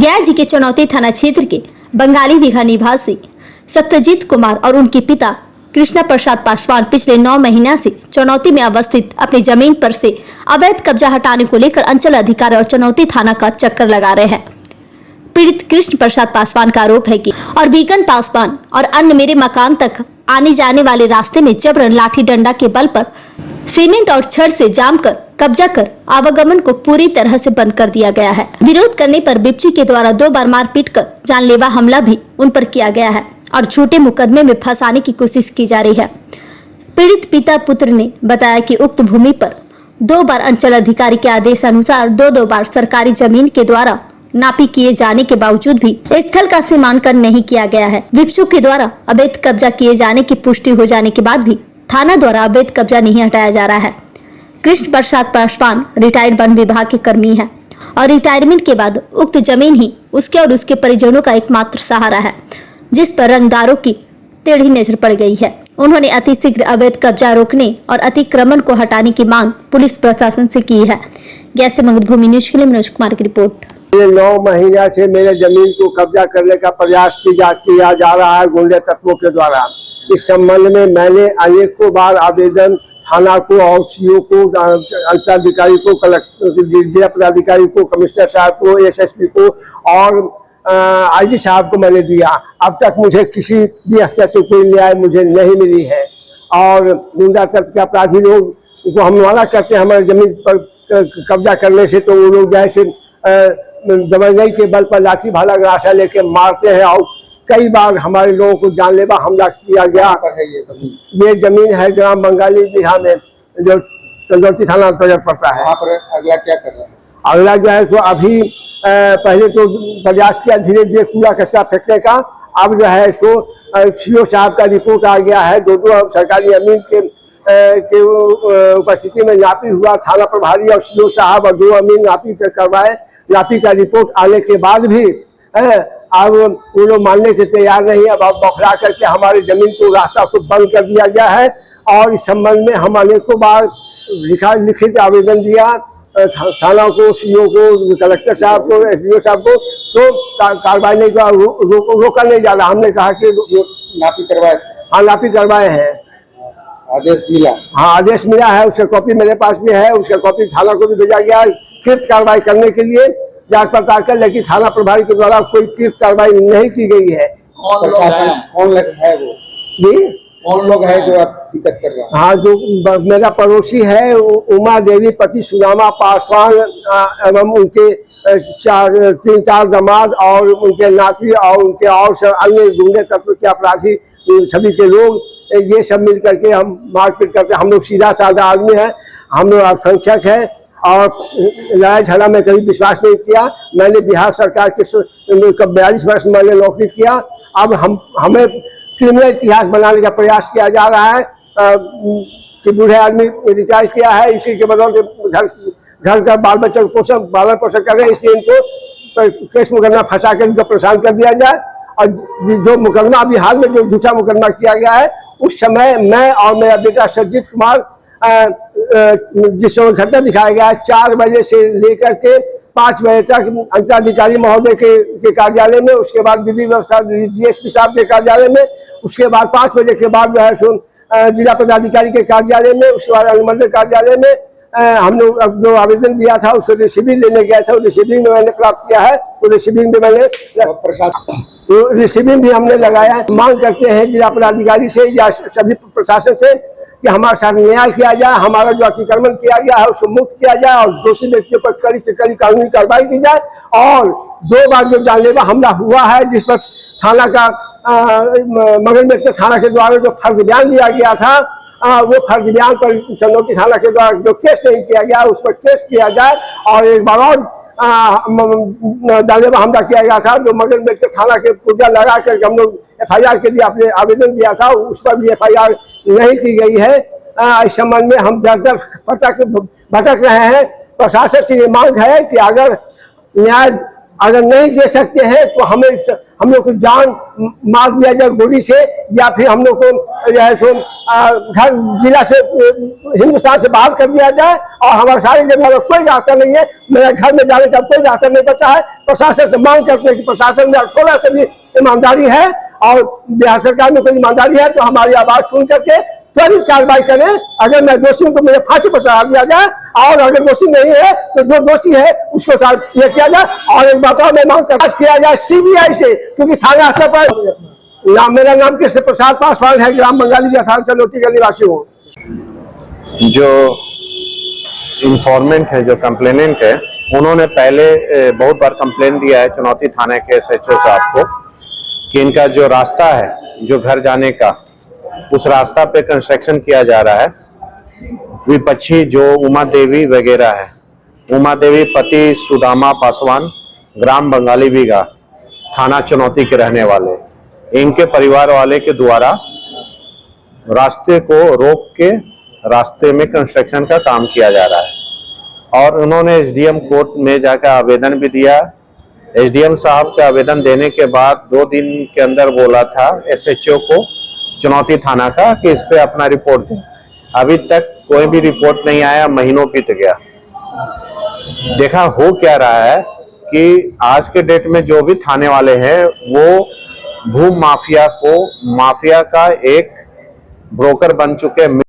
गया जी के चनौती थाना क्षेत्र के बंगाली बिघा निवासी सत्यजीत कुमार और उनके पिता कृष्णा प्रसाद पासवान पिछले 9 महीना से चनौती में अवस्थित अपनी जमीन पर से अवैध कब्जा हटाने को लेकर अंचल अधिकारी और चनौती थाना का चक्कर लगा रहे हैं। पीड़ित कृष्ण प्रसाद पासवान का आरोप है कि और बीगन पासवान और अन्य मेरे मकान तक आने जाने वाले रास्ते में जबरन लाठी डंडा के बल पर सीमेंट और छड़ से जाम कर कब्जा कर आवागमन को पूरी तरह से बंद कर दिया गया है। विरोध करने पर बिपची के द्वारा 2 बार मारपीट कर जानलेवा हमला भी उन पर किया गया है और झूठे मुकदमे में फंसाने की कोशिश की जा रही है। पीड़ित पिता पुत्र ने बताया कि उक्त भूमि पर 2 बार अंचल अधिकारी के आदेश अनुसार 2 बार सरकारी जमीन के द्वारा नापी किए जाने के बावजूद भी स्थल का सीमांकन नहीं किया गया है। विपक्षों के द्वारा अवैध कब्जा किए जाने की पुष्टि हो जाने के बाद भी थाना द्वारा अवैध कब्जा नहीं हटाया जा रहा है। कृष्ण प्रसाद पासवान रिटायर्ड वन विभाग के कर्मी है और रिटायरमेंट के बाद उक्त जमीन ही उसके और उसके परिजनों का एकमात्र सहारा है, जिस पर रंगदारों की टेढ़ी नजर पड़ गई है। उन्होंने अतिशीघ्र अवैध कब्जा रोकने और अतिक्रमण को हटाने की मांग पुलिस प्रशासन से की है। गैस मगधभूमि न्यूज के लिए मनोज कुमार की रिपोर्ट। 9 महीना से मेरे जमीन को कब्जा करने का प्रयास किया जा रहा है गुंडे तत्वों के द्वारा। इस संबंध में मैंने अनेकों बार आवेदन थाना को और सीओ को, अंचलाधिकारी को, कलेक्टर, जिला पदाधिकारी को, कमिश्नर साहब को, एसएसपी को और आईजी साहब को मैंने दिया। अब तक मुझे किसी भी स्तर से कोई न्याय मुझे नहीं मिली है और गुंडा तत्व के अपराधी लोग को हम मना करते हैं हमारे जमीन पर कब्जा करने से, तो वो लोग जैसे दबंगई के बल पर लाठी भाला गरासा लेके मारते हैं और कई बार हमारे लोगों को जानलेवा हमला किया गया। ये जमीन है ग्राम बंगाली बिहार में, जो चंदौती थाना अंतर्गत पड़ता है। वहाँ पर अगला क्या कर रहे हैं? अगला जो है सो अभी पहले तो प्रयास किया धीरे धीरे कूड़ा कचरा फेंकने का। अब जो है सो सीओ साहब का रिपोर्ट आ गया है। 2 सरकारी अमीन के उपस्थिति में नापी हुआ। थाना प्रभारी और सीओ साहब और 2 अमीन नापी करवाए। नापी का रिपोर्ट आने के बाद भी अब वो लोग मानने के तैयार नहीं। अब बौखला करके हमारी जमीन को रास्ता को बंद कर दिया गया है और इस संबंध में हम अनेकों बार लिखित आवेदन दिया थाना को, सीओ को, कलेक्टर साहब को, एसडीओ साहब को, तो कार्रवाई नहीं का रोका नहीं जा रहा। हमने कहा कि नापी करवाए। हाँ, नापी करवाए हैं। आदेश मिला? हाँ, आदेश मिला है। उसका कॉपी मेरे पास भी है। उसका कॉपी थाना को भी भेजा गया है कृत कार्रवाई करने के लिए जांच पड़ताल कर, लेकिन थाना प्रभारी के द्वारा कोई कृत कार्रवाई नहीं की गई है। कौन लोग है वो? जी, कौन लोग है जो आप दिक्कत कर रहे हैं? हाँ, जो मेरा पड़ोसी है उमा देवी पति सुदामा पासवान एवं उनके 3-4 दामाद और उनके नाती और उनके और अन्य गुंडे तत्व के अपराधी सभी के लोग, ये सब मिल करके हम मारपीट करते हैं। हम लोग सीधा साधा आदमी है, हम लोग अल्पसंख्यक है और लड़ाई झगड़ा में कभी विश्वास नहीं किया। मैंने बिहार सरकार के 42 वर्ष मैंने नौकरी किया। अब हमें क्रिमिनल इतिहास बनाने का प्रयास किया जा रहा है कि बूढ़े आदमी रिटायर किया है, इसी के बदौलत घर का बाल बच्चा पालन पोषण कर रहे हैं, इसलिए इनको केस मुकदमा फंसा कर इनको परेशान कर दिया जाए। और जो मुकदमा अभी हाल में जो झूठा मुकदमा किया गया है, उस समय मैं और मेरा बेटा सत्यजीत कुमार जिस समय घटना दिखाया गया है 4 बजे से लेकर के 5 बजे तक अंचलाधिकारी महोदय के कार्यालय में, उसके बाद विधि व्यवस्था डीएसपी साहब के कार्यालय में, उसके बाद 5 बजे के बाद जो है सो जिला पदाधिकारी के कार्यालय में, उसके बाद अनुमंडल कार्यालय में हम लोग जो आवेदन दिया था उसको रिसीविंग लेने गया था। रिसीविंग में मैंने प्राप्त किया है। तो रिसीविंग में मैंने रिसीविंग भी हमने लगाया है। मांग करते हैं जिला पदाधिकारी से या सभी प्रशासन से कि हमारे साथ न्याय किया जाए, हमारा जो अतिक्रमण किया गया है उसको मुक्त किया जाए और दोषी व्यक्तियों पर कड़ी से कड़ी कानूनी कार्रवाई की जाए। और 2 बार जो जानलेवा हमला हुआ है, जिस पर थाना का मगरमच्छ थाना के द्वारा जो फर्ज बयान दिया गया था, वो फर्ज बयान पर चंदौती थाना के द्वारा जो केस नहीं किया गया उस पर केस किया जाए। और एक बार और जानलेवा हमला किया गया था जो मगरमच्छ थाना के पुर्जा लगा कर हम लोग FIR के लिए आपने आवेदन दिया था, उस पर भी FIR नहीं की गई है। इस संबंध में हम दर भटक रहे हैं। प्रशासन से ये मांग है कि अगर न्याय अगर नहीं दे सकते हैं तो हम लोग को जान मार दिया जाए गोली से, या फिर हम लोग को जो है सो घर जिला से हिंदुस्तान से बाहर कर दिया जाए। और हमारे सारे जगह में कोई रास्ता नहीं है, मेरा घर में जाने का कोई रास्ता नहीं बचा है। प्रशासन से मांग करते हैं कि प्रशासन में थोड़ा सा भी ईमानदारी है और बिहार सरकार में कोई ईमानदारी है तो हमारी आवाज सुन करके त्वरित कार्रवाई करें। अगर मैं दोषी हूं तो मुझे फांसी पर चढ़ा दिया जाए, और अगर दोषी नहीं है तो जो दोषी है उसको साथ ये किया जाए। और एक बात और मैं मांग कर किया जाए सीबीआई से, क्योंकि थाना स्तर पर मेरा नाम कृष्ण प्रसाद पासवान है, ग्राम बंगाली थाना चनौती का निवासी हूँ। जो इंफॉर्मेंट है, जो कंप्लेनेंट है, उन्होंने पहले बहुत बार कंप्लेन दिया है चुनौती थाने के SHO साहब को कि इनका जो रास्ता है जो घर जाने का, उस रास्ता पे कंस्ट्रक्शन किया जा रहा है। विपक्षी जो उमा देवी वगैरह है, उमा देवी पति सुदामा पासवान, ग्राम बंगाली बीघा, थाना चुनौती के रहने वाले, इनके परिवार वाले के द्वारा रास्ते को रोक के रास्ते में कंस्ट्रक्शन का काम किया जा रहा है। और उन्होंने SDM कोर्ट में जाकर आवेदन भी दिया। SDM साहब का आवेदन देने के बाद 2 दिन के अंदर बोला था SHO को चुनौती थाना का कि इस पे अपना रिपोर्ट दें। अभी तक कोई भी रिपोर्ट नहीं आया, महीनों बीत गया। देखा हो क्या रहा है कि आज के डेट में जो भी थाने वाले हैं वो भू माफिया का एक ब्रोकर बन चुके हैं।